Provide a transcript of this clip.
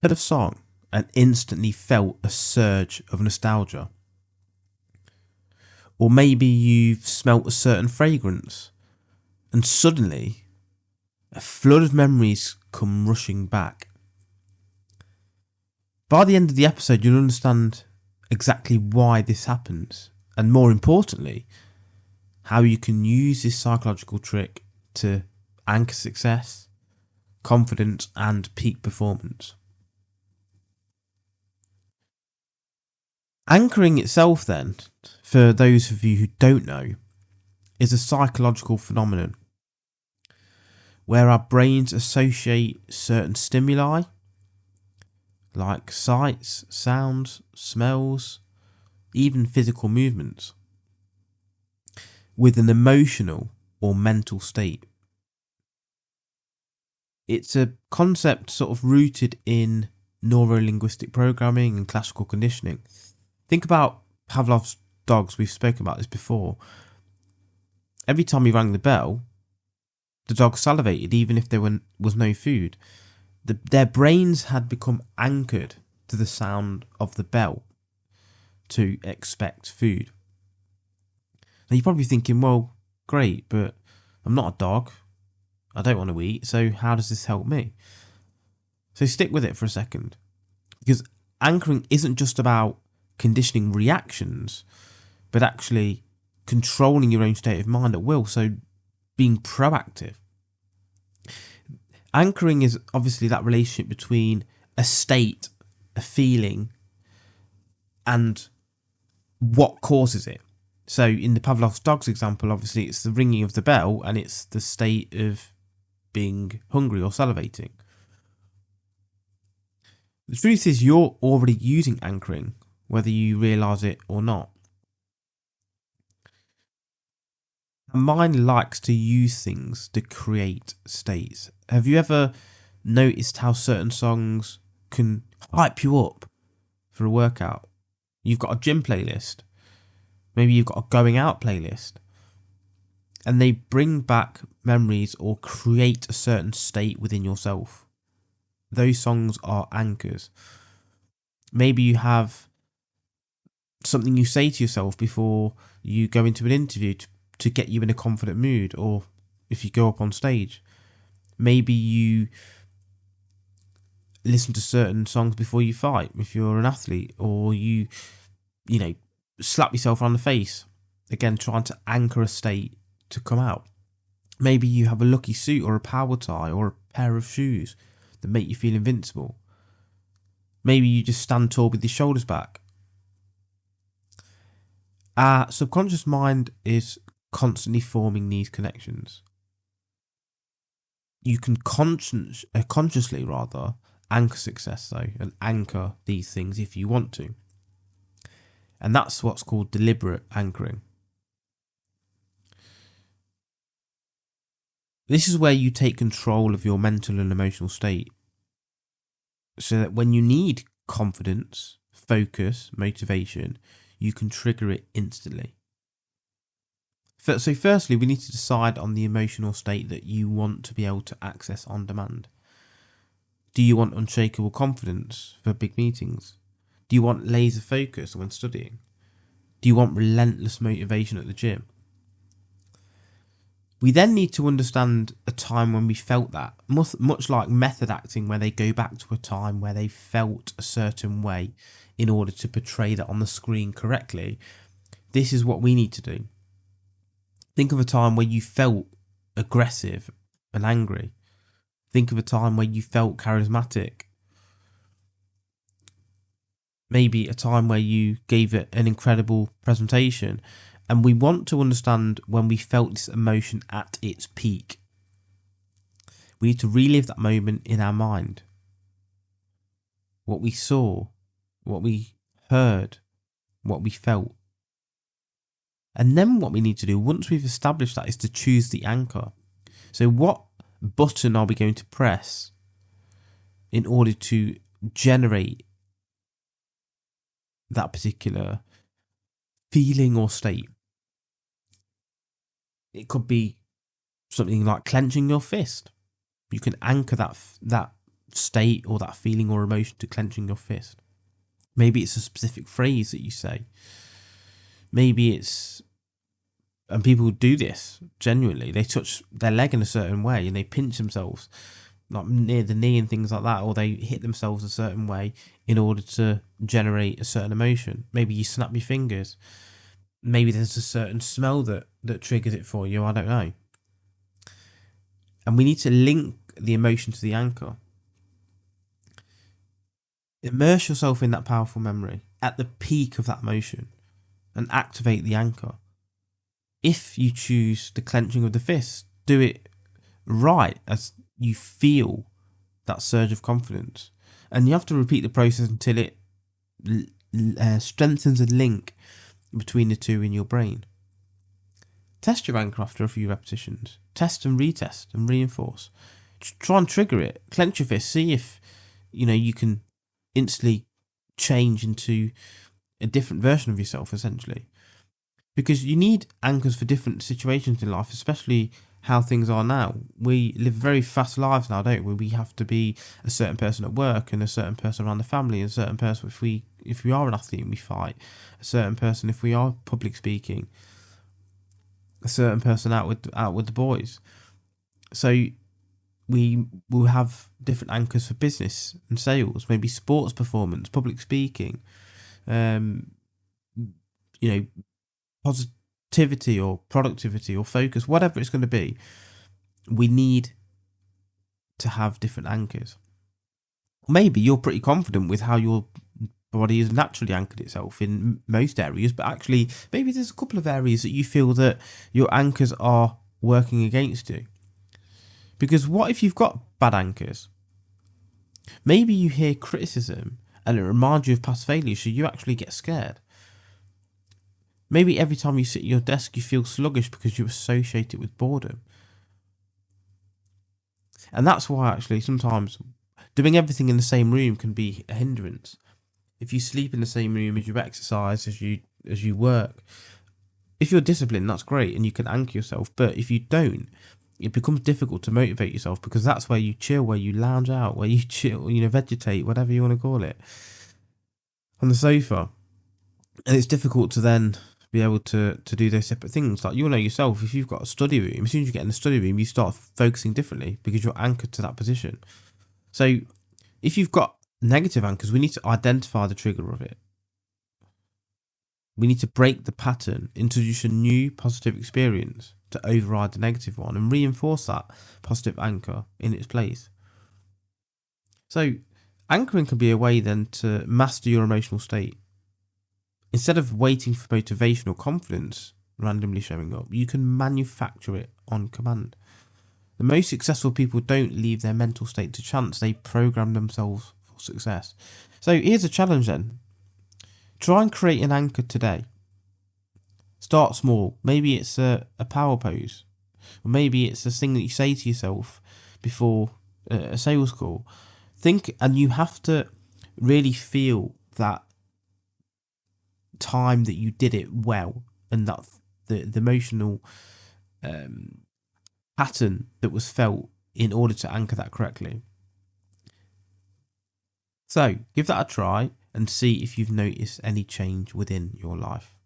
Heard a song and instantly felt a surge of nostalgia. Or maybe you've smelt a certain fragrance and suddenly a flood of memories come rushing back. By the end of the episode, you'll understand exactly why this happens, and more importantly, how you can use this psychological trick to anchor success, confidence, and peak performance. Anchoring itself, then, for those of you who don't know, is a psychological phenomenon where our brains associate certain stimuli, like sights, sounds, smells, even physical movements, with an emotional or mental state. It's a concept sort of rooted in neuro-linguistic programming and classical conditioning. Think about Pavlov's dogs. We've spoken about this before. Every time he rang the bell, the dog salivated, even if there was no food. Their brains had become anchored to the sound of the bell to expect food. Now you're probably thinking, well, great, but I'm not a dog. I don't want to eat, so how does this help me? So stick with it for a second, because anchoring isn't just about conditioning reactions, but actually controlling your own state of mind at will, so being proactive. Anchoring is obviously that relationship between a state, a feeling, and what causes it. So in the Pavlov's dogs example, obviously it's the ringing of the bell and it's the state of being hungry or salivating. The truth is you're already using anchoring, whether you realise it or not. Our mind likes to use things to create states. Have you ever noticed how certain songs can hype you up for a workout? You've got a gym playlist. Maybe you've got a going out playlist. And they bring back memories or create a certain state within yourself. Those songs are anchors. Maybe you have something you say to yourself before you go into an interview to get you in a confident mood, or if you go up on stage. Maybe you listen to certain songs before you fight if you're an athlete, or you slap yourself on the face, again trying to anchor a state to come out. Maybe you have a lucky suit or a power tie or a pair of shoes that make you feel invincible. Maybe you just stand tall with your shoulders back. Our subconscious mind is constantly forming these connections. You can consciously anchor success though, and anchor these things if you want to. And that's what's called deliberate anchoring. This is where you take control of your mental and emotional state, so that when you need confidence, focus, motivation, you can trigger it instantly. So firstly, we need to decide on the emotional state that you want to be able to access on demand. Do you want unshakable confidence for big meetings? Do you want laser focus when studying? Do you want relentless motivation at the gym? We then need to understand a time when we felt that, much like method acting, where they go back to a time where they felt a certain way in order to portray that on the screen correctly. This is what we need to do. Think of a time where you felt aggressive and angry. Think of a time where you felt charismatic. Maybe a time where you gave it an incredible presentation. And we want to understand when we felt this emotion at its peak. We need to relive that moment in our mind. What we saw, what we heard, what we felt. And then what we need to do, once we've established that, is to choose the anchor. So what button are we going to press in order to generate that particular feeling or state? It could be something like clenching your fist. You can anchor that state or that feeling or emotion to clenching your fist. Maybe it's a specific phrase that you say. Maybe it's, and people do this genuinely, they touch their leg in a certain way and they pinch themselves like near the knee and things like that, or they hit themselves a certain way in order to generate a certain emotion. Maybe you snap your fingers. Maybe there's a certain smell that triggers it for you. I don't know. And we need to link the emotion to the anchor. Immerse yourself in that powerful memory at the peak of that emotion and activate the anchor. If you choose the clenching of the fist, do it right as you feel that surge of confidence. And you have to repeat the process until it strengthens a link between the two in your brain. Test your anchor after a few repetitions. Test and retest and reinforce. Try and trigger it. Clench your fist. See if you can instantly change into a different version of yourself, essentially. Because you need anchors for different situations in life, especially how things are now. We live very fast lives now, don't we? We have to be a certain person at work and a certain person around the family, and a certain person if we are an athlete and we fight, a certain person if we are public speaking, a certain person out with the boys. So we will have different anchors for business and sales, maybe sports performance, public speaking, positivity or productivity or focus, whatever it's going to be. We need to have different anchors. Maybe you're pretty confident with how your body has naturally anchored itself in most areas, but actually maybe there's a couple of areas that you feel that your anchors are working against you. Because what if you've got bad anchors? Maybe you hear criticism and it reminds you of past failures, so you actually get scared. Maybe every time you sit at your desk you feel sluggish because you associate it with boredom. And that's why actually sometimes doing everything in the same room can be a hindrance. If you sleep in the same room as you exercise, as you work, if you're disciplined, that's great and you can anchor yourself. But if you don't, it becomes difficult to motivate yourself, because that's where you chill, where you lounge out, where you chill, vegetate, whatever you want to call it, on the sofa. And it's difficult to then be able to do those separate things. Like, you'll know yourself, if you've got a study room, as soon as you get in the study room, you start focusing differently because you're anchored to that position. So if you've got negative anchors, we need to identify the trigger of it. We need to break the pattern, introduce a new positive experience to override the negative one and reinforce that positive anchor in its place. So anchoring can be a way then to master your emotional state. Instead of waiting for motivation or confidence randomly showing up, you can manufacture it on command. The most successful people don't leave their mental state to chance. They program themselves for success. So here's a challenge then. Try and create an anchor today. Start small. Maybe it's a power pose. Or maybe it's a thing that you say to yourself before a sales call. Think, and you have to really feel that time that you did it well, and that the emotional pattern that was felt in order to anchor that correctly. So give that a try and see if you've noticed any change within your life.